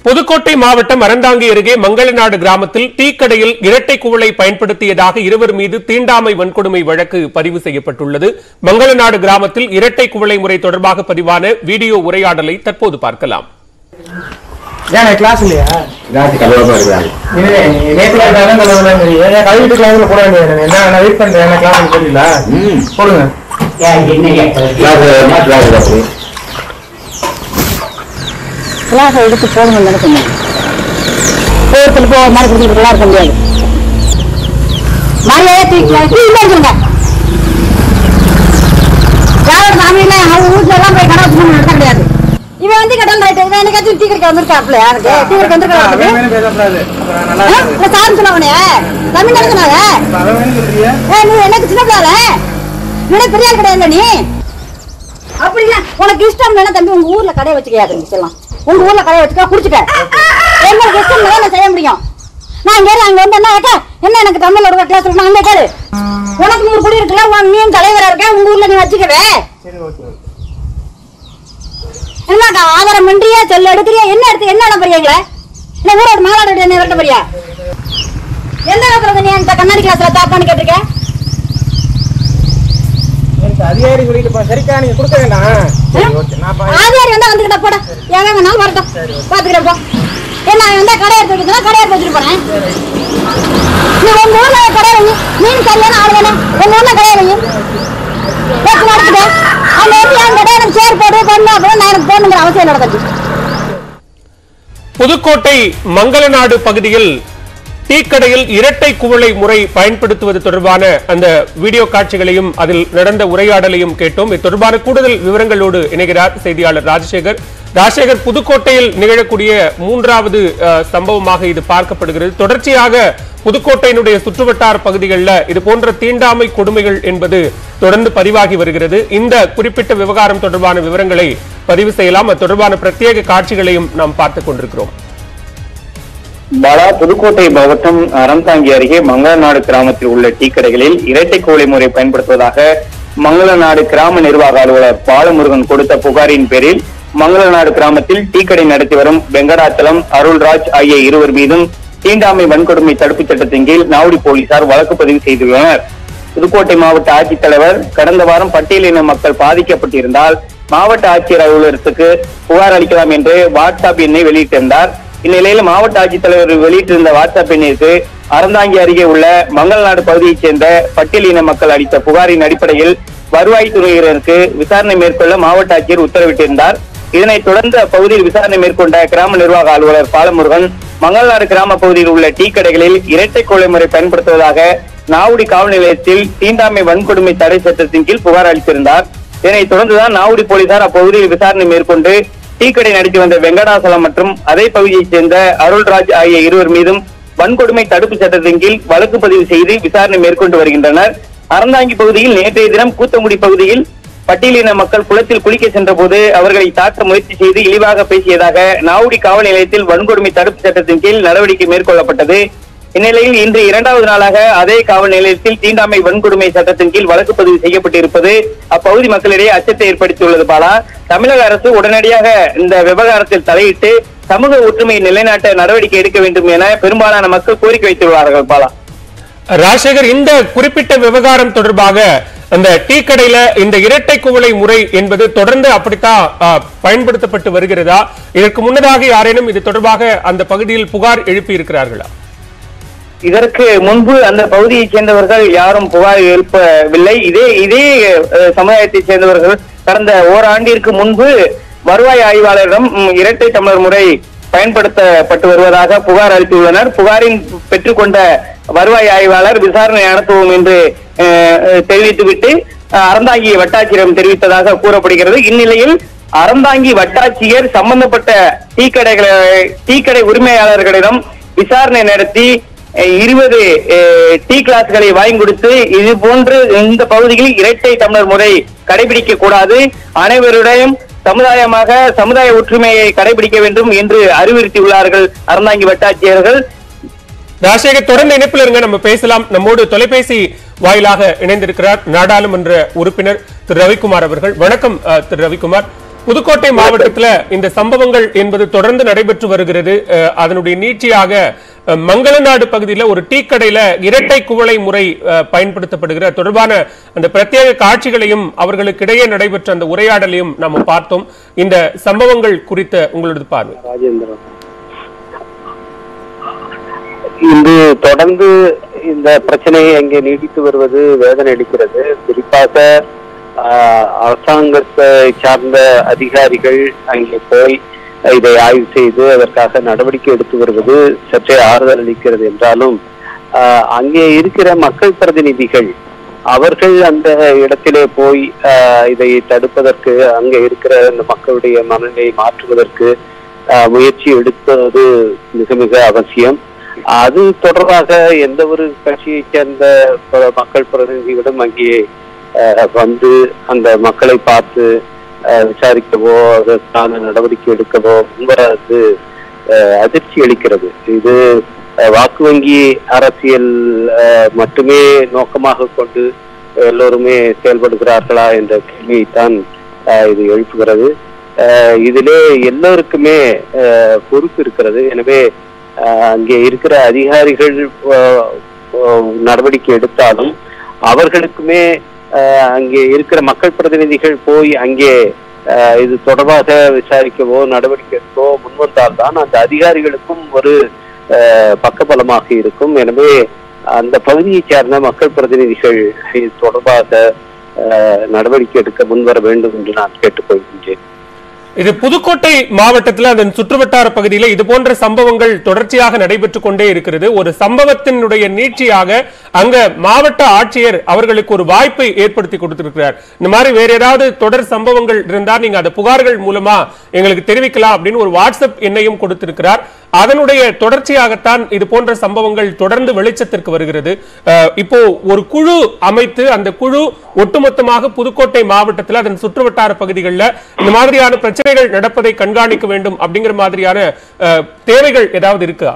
புதுக்கோட்டை மாவட்டம் அறந்தாங்கி அருகே மங்களநாடு கிராமத்தில் டீக்கடையில் இரட்டை குவளை பயன்படுத்தியதாக இருவர் மீது தீண்டாமை வன்கொடுமை வழக்கு பதிவு செய்யப்பட்டுள்ளது. மங்களநாடு கிராமத்தில் இரட்டை குவளை முறை தொடர்பாக பதிவான வீடியோ உரையாடலை தற்போது பார்க்கலாம். கிளாஸ் எடுத்து போகணும் நடக்கணும். போகிறதுல போ மாதிரி கொடுத்துருக்கலாம் இருக்க முடியாது. மழையே தூக்கிங்க சாமியில அவங்க வீட்டுல எல்லாம் போய் கடை வச்சு நடத்த கிடையாது. இவன் வந்து கடல் ரைட்டு இவன் எனக்காச்சும் டீ கடைக்கு வந்திருக்காப்ல யாருக்கு டீ கடைக்கு வந்திருக்காரு சாரு சொன்னவனே தமிழ் நடத்தினாங்க. நீ எனக்கு சின்ன பிள்ளால நீ பெரிய கிடையாது. நீ அப்படி இல்ல உனக்கு இஷ்டம் இல்லைன்னா தம்பி உங்க ஊர்ல கடையை வச்சுக்கையாது. சொல்லலாம் உங்க ஊர்ல கடையை வச்சுக்க குடிச்சுக்க என்னோட இஷ்டம் நான் செய்ய முடியும். நான் இங்க அங்க வந்து என்ன எனக்கு தமிழோட கிளாஸ் சொல்லணும் அங்கே கேளு. உனக்கு நூறு குடி இருக்குல்ல நீ தலைவரா இருக்க உங்க ஊர்ல நீ வச்சுக்கவே என்னக்கா ஆதாரம் பண்றியா செல்ல எடுக்கிறியா என்ன எடுத்து என்ன போறீங்களா இல்ல ஊரோட மாநாடு என்ன விரட்ட போறியா? எந்த காலத்துல நீ அந்த கண்ணாடி கிளாஸ்ல தாப்பான்னு கேட்டிருக்க? அதிகாரி சொல்லிட்டு சரிக்கா நீங்க கொடுக்க வேண்டாம். அதிகாரி வந்தா வந்துகிட்ட போட எவன் வேணாலும் வரட்டும் பாத்துக்கிறப்போ என்ன வந்தா கடை எடுத்து வைக்கிறதுனா கடை எடுத்து வச்சுட்டு போறேன். நீ உங்க ஊர்ல கடை வைங்க மீன் சரியான ஆள் வேணும் உங்க ஊர்ல கடை வைங்க வச்சு நடத்துட்டு அந்த என் கடை எனக்கு சேர் போடு பண்ணு அப்படின்னு நான் எனக்கு போகணுங்கிற அவசியம் நடந்துச்சு. புதுக்கோட்டை மங்களநாடு பகுதியில் டீக்கடையில் இரட்டை குவளை முறை பயன்படுத்துவது தொடர்பான அந்த வீடியோ காட்சிகளையும் அதில் நடந்த உரையாடலையும் கேட்டோம். இது தொடர்பான கூடுதல் விவரங்களோடு இணைகிறார் செய்தியாளர் ராஜசேகர். புதுக்கோட்டையில் நிகழக்கூடிய மூன்றாவது சம்பவமாக இது பார்க்கப்படுகிறது. தொடர்ச்சியாக புதுக்கோட்டையினுடைய சுற்றுவட்டார பகுதிகளில் இது போன்ற தீண்டாமை கொடுமைகள் என்பது தொடர்ந்து பதிவாகி வருகிறது. இந்த குறிப்பிட்ட விவகாரம் தொடர்பான விவரங்களை பதிவு செய்யலாம். அது தொடர்பான பிரத்யேக காட்சிகளையும் நாம் பார்த்துக் கொண்டிருக்கிறோம். பாலா, புதுக்கோட்டை மாவட்டம் அறந்தாங்கி அருகே மங்களநாடு கிராமத்தில் உள்ள டீ கடைகளில் இரட்டை குவளை முறை பயன்படுத்துவதாக மங்களநாடு கிராம நிர்வாக அலுவலர் பாலமுருகன் கொடுத்த புகாரின் பேரில் மங்களநாடு கிராமத்தில் டீ கடை நடத்தி வரும் வெங்கடாச்சலம், அருள்ராஜ் ஆகிய இருவர் மீதும் தீண்டாமை வன்கொடுமை தடுப்புச் சட்டத்தின் கீழ் நாவுடி போலீசார் வழக்கு பதிவு செய்துள்ளனர். புதுக்கோட்டை மாவட்ட ஆட்சித்தலைவர் கடந்த வாரம் பட்டியலின மக்கள் பாதிக்கப்பட்டிருந்தால் மாவட்ட ஆட்சியர் அலுவலகத்துக்கு புகார் அளிக்கலாம் என்று வாட்ஸ்அப் எண்ணை வெளியிட்டிருந்தார். இந்நிலையில் மாவட்ட ஆட்சித்தலைவர் வெளியிட்டிருந்த வாட்ஸ்அப் எண்ணிற்கு அறந்தாங்கி அருகே உள்ள மங்களநாடு பகுதியைச் சேர்ந்த பட்டியலின மக்கள் அளித்த புகாரின் அடிப்படையில் வருவாய்த்துறையினருக்கு விசாரணை மேற்கொள்ள மாவட்ட ஆட்சியர் உத்தரவிட்டிருந்தார். இதனைத் தொடர்ந்து அப்பகுதியில் விசாரணை மேற்கொண்ட கிராம நிர்வாக அலுவலர் பாலமுருகன் மங்களநாடு கிராம பகுதியில் உள்ள டீ கடைகளில் இரட்டை கொலை முறை பயன்படுத்துவதாக நாவுடி காவல் நிலையத்தில் தீண்டாமை வன்கொடுமை தடை சட்டத்தின் கீழ் புகார் அளித்திருந்தார். இதனைத் தொடர்ந்துதான் நாவுடி போலீசார் அப்பகுதியில் விசாரணை மேற்கொண்டு டீ கடை நடத்தி வந்த வெங்கடாசலம் மற்றும் அதே பகுதியைச் சேர்ந்த அருள்ராஜ் ஆகிய இருவர் மீதும் வன்கொடுமை தடுப்பு சட்டத்தின் கீழ் வழக்கு பதிவு செய்து விசாரணை மேற்கொண்டு வருகின்றனர். அறந்தாங்கி பகுதியில் நேற்றைய தினம் கூத்தங்குடி பகுதியில் பட்டியலின மக்கள் குளத்தில் குளிக்க சென்ற போது அவர்களை தாக்க முயற்சி செய்து இழிவாக பேசியதாக நாவுடி காவல் நிலையத்தில் வன்கொடுமை தடுப்பு சட்டத்தின் கீழ் நடவடிக்கை மேற்கொள்ளப்பட்டது. இந்நிலையில் இன்று இரண்டாவது நாளாக அதே காவல் நிலையத்தில் தீண்டாமை வன்கொடுமை சட்டத்தின் கீழ் வழக்கு பதிவு செய்யப்பட்டிருப்பது அப்பகுதி மக்களிடையே அச்சத்தை ஏற்படுத்தியுள்ளது. பாலா, தமிழக அரசு உடனடியாக இந்த விவகாரத்தில் தலையிட்டு சமூக ஒற்றுமையை நிலைநாட்ட நடவடிக்கை எடுக்க வேண்டும் என பெரும்பாலான மக்கள் கோரிக்கை வைத்துள்ளார்கள். பாலா ராஜசேகர், இந்த குறிப்பிட்ட விவகாரம் தொடர்பாக அந்த டீ கடையில இந்த இரட்டை குவளை முறை என்பது தொடர்ந்து அப்படித்தான் பயன்படுத்தப்பட்டு வருகிறதா? இதற்கு முன்னதாக யாரேனும் இது தொடர்பாக அந்த பகுதியில் புகார் எழுப்பி இருக்கிறார்களா? இதற்கு முன்பு அந்த பகுதியைச் சேர்ந்தவர்கள் யாரும் புகார் எழுப்பவில்லை. இதே சமுதாயத்தைச் சேர்ந்தவர்கள் கடந்த ஓராண்டிற்கு முன்பு வருவாய் ஆய்வாளரிடம் இரட்டை டம்ளர் முறை பயன்படுத்தப்பட்டு வருவதாக புகார் அளித்துள்ளனர். புகாரின் பெற்றுக்கொண்ட வருவாய் ஆய்வாளர் விசாரணை நடத்துவோம் என்று தெரிவித்துவிட்டு அறந்தாங்கி வட்டாட்சியரிடம் தெரிவித்ததாக கூறப்படுகிறது. இந்நிலையில் அறந்தாங்கி வட்டாட்சியர் சம்பந்தப்பட்ட டீ கடை உரிமையாளர்களிடம் விசாரணை நடத்தி 20 டீ கிளாஸ்களை வாங்கி கொடுத்து இது போன்று இந்த பகுதியில் இரட்டை டம்ளர் முறை கடைபிடிக்க கூடாது, அனைவருடையும் சமுதாய ஒற்றுமையை கடைபிடிக்க வேண்டும் என்று அறிவுறுத்தியுள்ளார்கள் அறந்தாங்கி வட்டாட்சியர்கள். ராஜசேகர், தொடர்ந்து இணைப்பில் இருங்க, நம்ம பேசலாம். நம்மோடு தொலைபேசி வாயிலாக இணைந்திருக்கிறார் நாடாளுமன்ற உறுப்பினர் திரு ரவிக்குமார் அவர்கள். வணக்கம் திரு ரவிக்குமார். புதுக்கோட்டை மாவட்டத்துல இந்த சம்பவங்கள் என்பது தொடர்ந்து நடைபெற்று வருகிறது. அதனுடைய நீட்சியாக மங்களநாடு பகுதியில் ஒரு டீ கடையில இரட்டை குவளை முறை பயன்படுத்தப்படுகிற தொடர்பான அந்த பிரத்யேக காட்சிகளையும் அவர்களுக்கு இடையே நடைபெற்ற அந்த உரையாடலையும் நாம் பார்த்தோம். இந்த சம்பவங்கள் குறித்த உங்களது பார்வை. ராஜேந்திரன், இன்று தொடர்ந்து இந்த பிரச்சனையை அங்கே நீடித்து வருவது வேதனை அளிக்கிறது. குறிப்பாக அரசாங்கத்தை சார்ந்த அதிகாரிகள் அங்கே போய் இதை ஆய்வு செய்து அதற்காக நடவடிக்கை எடுத்து வருவது சற்றே ஆறுதல் அளிக்கிறது என்றாலும் அங்கே இருக்கிற மக்கள் பிரதிநிதிகள் அவர்கள் அந்த இடத்திலே போய் இதை தடுப்பதற்கு, அங்கே இருக்கிற அந்த மக்களுடைய மனநிலையை மாற்றுவதற்கு முயற்சி எடுப்பது மிக மிக அவசியம். அது தொடர்பாக எந்த ஒரு கட்சியை சேர்ந்த மக்கள் பிரதிநிதிகளும் அங்கே வந்து அந்த மக்களை பார்த்து விசாரிக்கவோ அதற்கான நடவடிக்கை எடுக்கவோ முன்வராது அதிர்ச்சி அளிக்கிறது. இது வாக்கு வங்கி அரசியல் மட்டுமே நோக்கமாக கொண்டு எல்லோருமே செயல்படுகிறார்களா என்ற கேள்வியைத்தான் இது எழுப்புகிறது. இதிலே எல்லோருக்குமே பொறுப்பு இருக்கிறது. எனவே அங்கே இருக்கிற அதிகாரிகள் நடவடிக்கை எடுத்தாலும் அவர்களுக்குமே அங்கே இருக்கிற மக்கள் பிரதிநிதிகள் போய் அங்கே இது தொடர்பாக விசாரிக்கவோ நடவடிக்கை எடுக்கவோ முன்வந்தால்தான் அந்த அதிகாரிகளுக்கும் ஒரு பக்கபலமாக இருக்கும். எனவே அந்த பகுதியை சார்ந்த மக்கள் பிரதிநிதிகள் இது தொடர்பாக நடவடிக்கை எடுக்க முன்வர வேண்டும் என்று நான் கேட்டுக்கொள்கின்றேன். இது புதுக்கோட்டை மாவட்டத்தில் அதன் சுற்றுவட்டார பகுதியில் இது போன்ற சம்பவங்கள் தொடர்ச்சியாக நடைபெற்றுக் கொண்டே இருக்கிறது. ஒரு சம்பவத்தினுடைய நீட்சியாக அங்க மாவட்ட ஆட்சியர் அவர்களுக்கு ஒரு வாய்ப்பை ஏற்படுத்தி கொடுத்திருக்கிறார். இந்த மாதிரி வேற ஏதாவது தொடர் சம்பவங்கள் இருந்தால் நீங்க அந்த புகார்கள் மூலமா எங்களுக்கு தெரிவிக்கலாம் அப்படின்னு ஒரு வாட்ஸ்அப் எண்ணையும் கொடுத்திருக்கிறார். அதனுடைய தொடர்ச்சியாகத்தான் இது போன்ற சம்பவங்கள் தொடர்ந்து வெளிச்சத்திற்கு வருகிறது. இப்போ ஒரு குழு அமைத்து அந்த குழு ஒட்டுமொத்தமாக புதுக்கோட்டை மாவட்டத்தில் அதன் சுற்றுவட்டார பகுதிகளில் இந்த மாதிரியான பிரச்சனைகள் நடப்பதை கண்காணிக்க வேண்டும் அப்படிங்கிற மாதிரியான தேவைகள் ஏதாவது இருக்கா?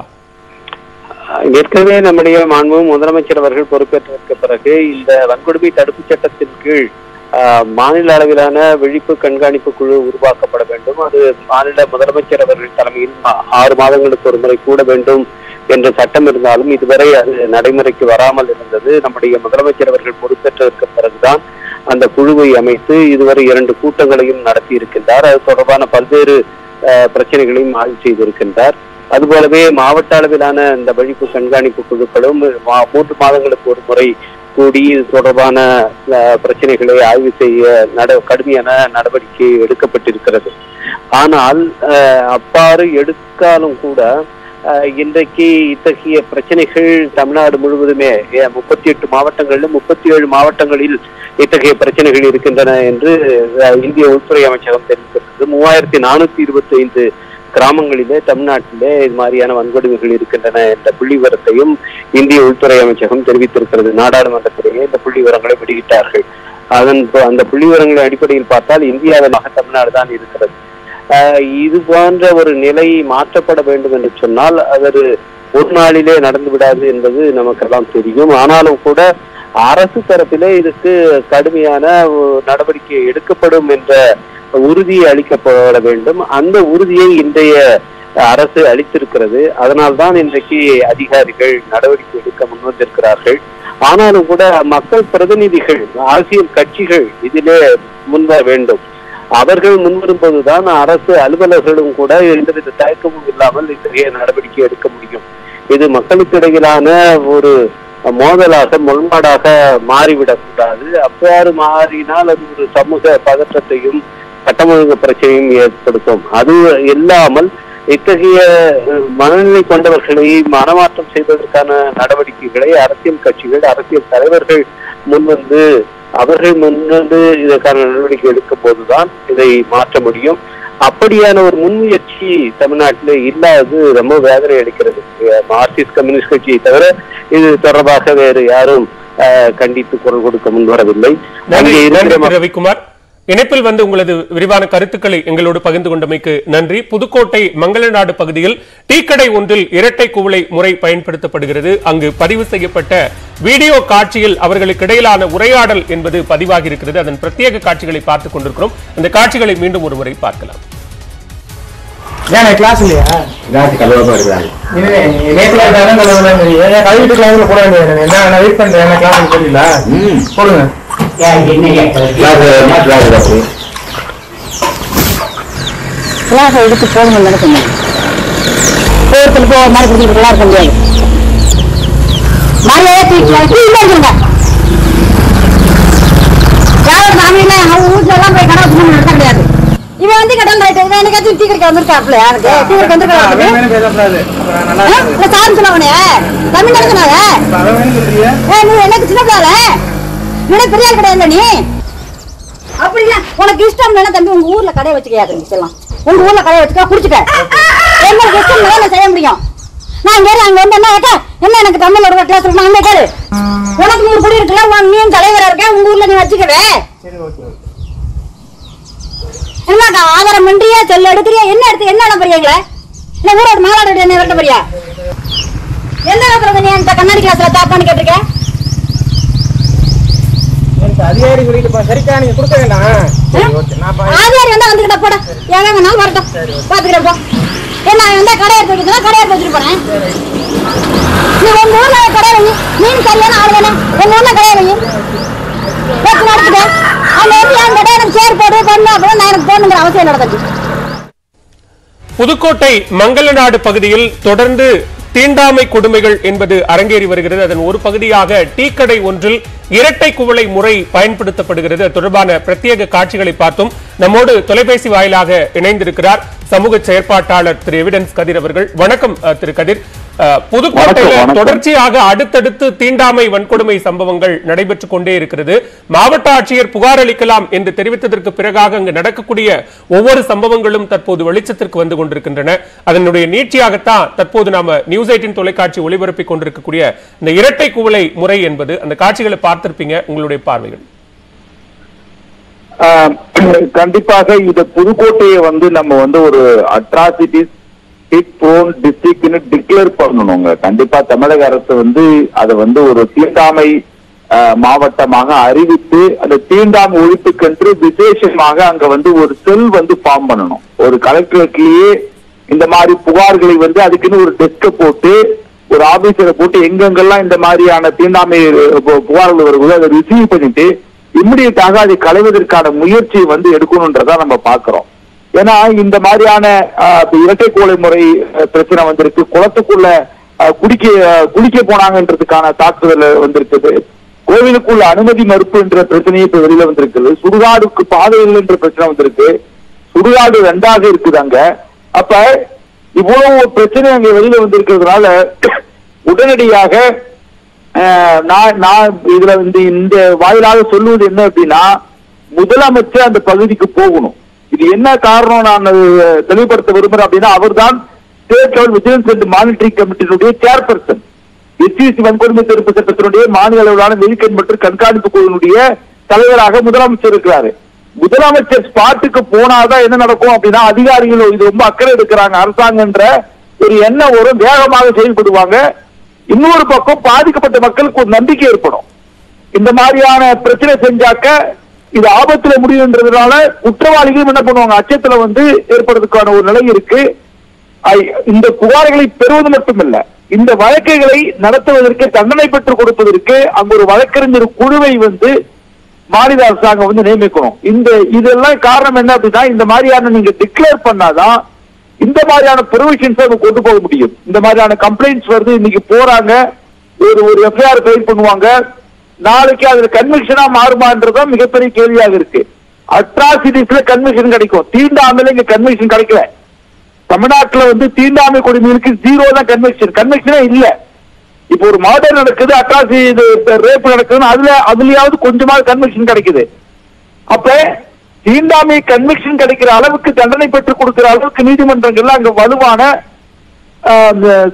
ஏற்கனவே நம்முடைய மாண்பு முதலமைச்சர் அவர்கள் பொறுப்பேற்றதற்கு பிறகு இந்த வன்கொடுமை தடுப்பு சட்டத்தின் கீழ் மாநில அளவிலான விழிப்பு கண்காணிப்பு குழு உருவாக்கப்பட வேண்டும். அது மாநில முதலமைச்சர் அவர்கள் தலைமையில் 6 மாதங்களுக்கு ஒரு முறை கூட வேண்டும் என்ற சட்டம் இருந்தாலும் இதுவரை அது நடைமுறைக்கு வராமல் இருந்தது. நம்முடைய முதலமைச்சர் அவர்கள் பொறுப்பேற்றதற்கு பிறகுதான் அந்த குழுவை அமைத்து இதுவரை 2 கூட்டங்களையும் நடத்தி இருக்கின்றார். அது தொடர்பான பல்வேறு பிரச்சனைகளையும் ஆய்வு செய்திருக்கின்றார். அதுபோலவே மாவட்ட அளவிலான இந்த விழிப்பு கண்காணிப்பு குழுக்களும் 3 மாதங்களுக்கு ஒரு முறை கூடி இது தொடர்பான பிரச்சனைகளை ஆய்வு செய்ய கடுமையான நடவடிக்கை எடுக்கப்பட்டிருக்கிறது. ஆனால் அவ்வாறு எடுத்தாலும் கூட இன்றைக்கு இத்தகைய பிரச்சனைகள் தமிழ்நாடு முழுவதுமே 38 மாவட்டங்களிலும் 37 மாவட்டங்களில் இத்தகைய பிரச்சனைகள் இருக்கின்றன என்று இந்திய உள்துறை அமைச்சகம் தெரிவித்திருக்கிறது. 3425 கிராமங்களிலே தமிழ்நாட்டிலே இது மாதிரியான வன்கொடுமைகள் இருக்கின்றன என்ற புள்ளி விவரத்தையும் இந்திய உள்துறை அமைச்சகம் தெரிவித்திருக்கிறது. நாடாளுமன்றத்திலேயே இந்த புள்ளி விவரங்களை வெளியிட்டார்கள். அந்த புள்ளி விவரங்களின் அடிப்படையில் பார்த்தால் இந்தியாவில் தமிழ்நாடு தான் இருக்கிறது. இது போன்ற ஒரு நிலை மாற்றப்பட வேண்டும் என்று சொன்னால் அது ஒரு நாளிலே நடந்து விடாது என்பது நமக்கெல்லாம் தெரியும். ஆனாலும் கூட அரசு தரப்பிலே இதுக்கு கடுமையான நடவடிக்கை எடுக்கப்படும் என்ற உறுதியை அளிக்கப்பட வேண்டும். அந்த உறுதியை இன்றைய அரசு அளித்திருக்கிறது. அதனால்தான் இன்றைக்கு அதிகாரிகள் நடவடிக்கை எடுக்க முன்வந்திருக்கிறார்கள். ஆனாலும் கூட மக்கள் பிரதிநிதிகள், அரசியல் கட்சிகள் இதிலே முன்வர வேண்டும். அவர்கள் முன்வரும்போதுதான் அரசு அலுவலர்களும் கூட எந்தவித தயக்கமும் இல்லாமல் இத்தகைய நடவடிக்கை எடுக்க முடியும். இது மக்களுக்கு இடையிலான ஒரு மோதலாக முரண்பாடாக மாறிவிடக்கூடாது. அவ்வாறு மாறினால் அது ஒரு சமூக பதற்றத்தையும் சட்டம் ஒழுங்கு பிரச்சனையும் ஏற்படுத்தும். அது இல்லாமல் இத்தகைய மனநிலை கொண்டவர்களை மனமாற்றம் செய்வதற்கான நடவடிக்கைகளை அரசியல் கட்சிகள், அரசியல் தலைவர்கள் அவர்கள் முன்வந்து இதற்கான நடவடிக்கை எடுக்கும் போதுதான் இதை மாற்ற முடியும். அப்படியான ஒரு முன்முயற்சி தமிழ்நாட்டில் இல்லாதது ரொம்ப வேதனை அளிக்கிறது. மார்க்சிஸ்ட் கம்யூனிஸ்ட் கட்சியை தவிர இது தொடர்பாக வேறு யாரும் கண்டித்து குரல் கொடுக்க முன்வரவில்லை. ரவிக்குமார், இணைப்பில் வந்து உங்களது விரிவான கருத்துக்களை எங்களோடு பகிர்ந்து கொண்டமைக்கு நன்றி. புதுக்கோட்டை மங்களநாடு பகுதியில் டீக்கடை ஒன்றில் இரட்டை குவளை முறை பயன்படுத்தப்படுகிறது. அங்கு பதிவு செய்யப்பட்ட வீடியோ காட்சியில் அவர்களுக்கு இடையிலான உரையாடல் என்பது பதிவாகி இருக்கிறது. அதன் பிரத்யேக காட்சிகளை பார்த்துக் கொண்டிருக்கிறோம். அந்த காட்சிகளை மீண்டும் ஒரு முறை பார்க்கலாம். கிளாஸ் இல்லையா? கிளாஸ் கலவரமா இருக்காங்க. கழுவிட்டு கிளாஸ்ல போட வேண்டியது என்ன? நான் வெயிட் பண்றேன். என்ன கிளாஸ் தெரியல. போடுங்க. கிளாஸ் எடுத்து போகணும் நடக்கும். போகிறதுக்கு போக மாதிரி கொடுத்துட்டு இருக்க முடியாது. மரியாதை தூக்கிங்க. யாரும் சாமியில அவங்க வீட்டுல எல்லாம் போய் கடை வச்சு நடத்த கிடையாது. இவன் வந்து கடன் ரைட்டு இவன் என்னைக்காச்சும் டீ கடைக்கு வந்திருக்காப்ல. யாருக்கு டீ கடைக்கு வந்திருக்காரு? சாரும் சொன்னவனே தமிழ் நடத்தினாங்க. நீ எனக்கு சின்ன பிள்ளை இவனே பெரிய ஆள் கிடையாது. நீ அப்படின்னா உனக்கு இஷ்டம் இல்லைன்னா தம்பி உங்க ஊர்ல கடையை வச்சுக்கையாது. சொல்லலாம் உங்க ஊர்ல கடையை வச்சுக்க குடிச்சுக்க. எங்களுக்கு இஷ்டம் இல்லை நான் செய்ய முடியும். நான் இங்க அங்க வந்து என்ன கேட்டா என்ன எனக்கு தமிழ் ஒரு கிளாஸ் இருக்கு அங்கே கேளு. உனக்கு 3 குடி இருக்குல்ல நீயும் தலைவரா இருக்க உங்க ஊர்ல நீ வச்சுக்கவே. என்னக்கா ஆதாரம் பண்றியா சொல்ல எடுக்கிறியா? என்ன எடுத்து என்ன நம்புறீங்களே? இல்ல ஊரோட மாநாடு என்ன வெட்ட போறியா? என்ன நம்புறது? நீ அந்த கண்ணாடி கிளாஸ்ல தாப்பான்னு கேட்டிருக்க. அதிகாரி சொல்லிட்டு சரிக்கா நீங்க கொடுக்க வேண்டாம். அதிகாரி வந்தா வந்துகிட்ட போட ஏங்க நாள் வரட்டும் பாத்துக்கிறப்போ என்ன வந்தா கடை எடுத்து வச்சுனா கடை எடுத்து வச்சுட்டு போறேன். நீ உங்க ஊர்ல கடை வை. மீன் சரியான ஆள் வேணும். உங்க ஊர்ல கடை வை வச்சு நடத்துக்க. அந்த என் கடை எனக்கு சேர் போட்டு பண்ணு அப்படின்னு நான் எனக்கு போகணுங்கிற அவசியம் நடந்துச்சு. புதுக்கோட்டை மங்களநாடு பகுதியில் தொடர்ந்து தீண்டாமை கொடுமைகள் என்பது அரங்கேறி வருகிறது. அதன் ஒரு பகுதியாக டீக்கடை ஒன்றில் இரட்டை குவளை முறை பயன்படுத்தப்படுகிறது. தொடர்பான பிரத்யேக காட்சிகளை பார்த்தோம். நம்மோடு தொலைபேசி வாயிலாக இணைந்திருக்கிறார் சமூக செயற்பாட்டாளர் திரு எவிடன்ஸ் கதிர் அவர்கள். வணக்கம் திரு கதிர். புதுக்கோட்டையில் தொடர்ச்சியாக அடுத்தடுத்து தீண்டாமை வன்கொடுமை சம்பவங்கள் நடைபெற்றுக் கொண்டே இருக்கிறது. மாவட்ட ஆட்சியர் புகார் அளிக்கலாம் என்று தெரிவித்ததற்கு பிறகாக அங்கு நடக்கக்கூடிய ஒவ்வொரு சம்பவங்களும் தற்போது வெளிச்சத்திற்கு வந்து கொண்டிருக்கின்றன. அதனுடைய நீட்சியாகத்தான் தற்போது நாம நியூஸ் 18 தொலைக்காட்சி ஒளிபரப்பிக் கொண்டிருக்கக்கூடிய இந்த இரட்டை குவளை முறை என்பது. அந்த காட்சிகளை பார்த்திருப்பீங்க. உங்களுடைய பார்வைகள். கண்டிப்பாக இது புதுக்கோட்டையை வந்து நம்ம வந்து ஒரு அட்ராசிட்டிஸ் டிஸ்ட்ரிக்ட்னு டிக்ளேர் பண்ணணுங்க. கண்டிப்பா தமிழக அரசு வந்து அதை வந்து ஒரு தீண்டாமை மாவட்டமாக அறிவித்து அந்த தீண்டாமை ஒழிப்புக்கென்று விசேஷமாக அங்க வந்து ஒரு செல் வந்து ஃபார்ம் பண்ணணும். ஒரு கலெக்டரேட்லயே இந்த மாதிரி புகார்களை வந்து அதுக்குன்னு ஒரு டெஸ்க போட்டு ஒரு ஆபீசரை போட்டு எங்கெங்கெல்லாம் இந்த மாதிரியான தீண்டாமை புகார்கள் வரும்போது அதை ரிசீவ் பண்ணிட்டு இம்மிடியட்டாக அதை களைவதற்கான முயற்சியை வந்து எடுக்கணும்ன்றதான் நம்ம பாக்குறோம். ஏன்னா இந்த மாதிரியான இரட்டை குவளை முறை பிரச்சனை வந்திருக்கு. குளத்துக்குள்ள குளிக்க போனாங்கன்றதுக்கான தாக்குதல் வந்திருக்குது. கோவிலுக்குள்ள அனுமதி மறுப்பு என்ற பிரச்சனையை இப்ப வெளியில வந்திருக்குது. சுடுகாடுக்கு பாதைகள் என்ற பிரச்சனை வந்திருக்கு. சுடுகாடு 2ஆக இருக்குது அங்க. அப்ப இவ்வளவு பிரச்சனை அங்க வெளியில வந்திருக்கிறதுனால உடனடியாக நான் இதுல இந்த வாயிலாக சொல்லுவது என்ன அப்படின்னா, முதலமைச்சர் அந்த பகுதிக்கு போகணும். இது என்ன காரணம் நான் தெளிவுபடுத்த விரும்புறேன் அப்படின்னா, அவர் தான் state level vigilance and monitoring கமிட்டியினுடைய சேர்பர்சன். எஸ்சிசி வன்கொடுமை தடுப்பு சட்டத்தினுடைய மாநில அளவிலான வெளிக்கண் மற்றும் கண்காணிப்பு குழுவினுடைய தலைவராக முதலமைச்சர் இருக்கிறாரு. முதலமைச்சர் ஸ்பாட்டுக்கு போனாதான் என்ன நடக்கும் அப்படின்னா, அதிகாரிகள் இது ரொம்ப அக்கறை எடுக்கிறாங்க அரசாங்கன்ற ஒரு எண்ணம் வரும், வேகமாக செயல்படுவாங்க. இன்னொரு பக்கம் பாதிக்கப்பட்ட மக்களுக்கு ஒரு நம்பிக்கை ஏற்படும். இந்த மாதிரியான பிரச்சனை செஞ்சாக்க இது ஆபத்துல முடியுன்றதுனால குற்றவாளிகளும் என்ன பண்ணுவாங்க, அச்சத்துல வந்து ஏற்படுறதுக்கான ஒரு நிலை இருக்கு. இந்த புகார்களை பெறுவது மட்டுமல்ல, இந்த வழக்குகளை நடத்துவதற்கு தண்டனை பெற்றுக் கொடுப்பதற்கு அங்க ஒரு வழக்கறிஞர் குழுவை வந்து மாநில அரசாங்கம் வந்து நியமிக்கணும். இதெல்லாம் காரணம் என்ன அப்படின்னா, இந்த மாதிரியான நீங்க டிக்ளேர் பண்ணாதான் இந்த மாதிரியான ப்ரொவிஷன்ஸ் கொண்டு போக முடியும். இந்த மாதிரியான கம்ப்ளைண்ட்ஸ் வருது, இன்னைக்கு போறாங்க, ஒரு எஃப்ஐஆர் ஃபைல் பண்ணுவாங்க, நாளைக்கு அதுல கன்விக்ஷனா மாறுமான்றதும் மிகப்பெரிய கேள்வியாக இருக்கு. அட்ராசிட்டிஸ்ல கன்விக்ஷன் கிடைக்கும், தீண்டாமையில இங்க கன்விக்ஷன் கிடைக்கல. தமிழ்நாட்டுல வந்து தீண்டாமை கொடுமைகளுக்கு 0 தான் கன்விக்ஷனே இல்ல. இப்போ ஒரு மர்டர் நடக்குது, அட்ராசிட்டி ரேப் நடக்குதுன்னு அதுலயாவது கொஞ்சமாவது கன்விக்ஷன் கிடைக்குது. அப்ப தீண்டாமை கன்விக்ஷன் கிடைக்கிற அளவுக்கு தண்டனை பெற்றுக் கொடுக்கிற அளவுக்கு நீதிமன்றங்கள்ல அங்க வலுவான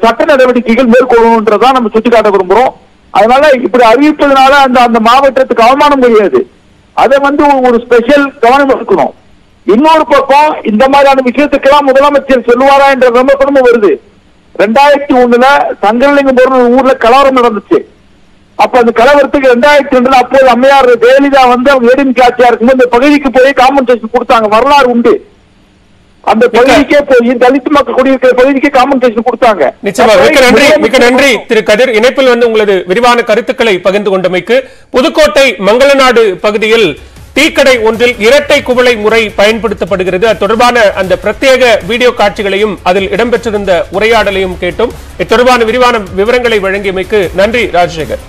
சட்ட நடவடிக்கைகள் மேற்கொள்ளணும்ன்றதான் நம்ம சுட்டிக்காட்ட விரும்புறோம். அதனால இப்படி அறிவிப்பதனால அந்த மாவட்டத்துக்கு அவமானம் கிடையாது. அதை ஒரு ஸ்பெஷல் கவனம் எடுக்கணும். இன்னொரு பக்கம் இந்த மாதிரியான விஷயத்துக்கெல்லாம் முதலமைச்சர் சொல்லுவாரா என்ற விமர்சனமும் வருது. 2001 சங்கரலிங்கபுரம் ஊர்ல கலவரம் நடந்துச்சு. அப்ப அந்த கலவரத்துக்கு 2002 அப்போது அம்மையார் ஜெயலலிதா அவங்க ஏடிஎம்கே ஆட்சியா இருக்கும்போது இந்த பகுதிக்கு போய் காம்பன்சேஷன் கொடுத்தாங்க. வரலாறு உண்டு. அந்த பகுதிக்கே போய் தலித் மக்கள் குடியிருக்கிற பகுதிக்கு காம்பன்சேஷன் கொடுத்தாங்க. நிச்சயமா. மிக்க நன்றி திரு கதிர். இணைப்பில் உங்களது விரிவான கருத்துக்களை பகிர்ந்து கொண்டமைக்கு. புதுக்கோட்டை மங்களநாடு பகுதியில் டீக்கடை ஒன்றில் இரட்டை குவளை முறை பயன்படுத்தப்படுகிறது. அது தொடர்பான அந்த பிரத்யேக வீடியோ காட்சிகளையும் அதில் இடம்பெற்றிருந்த உரையாடலையும் கேட்டோம். இது தொடர்பான விரிவான விவரங்களை வழங்கியமைக்கு நன்றி ராஜசேகர்.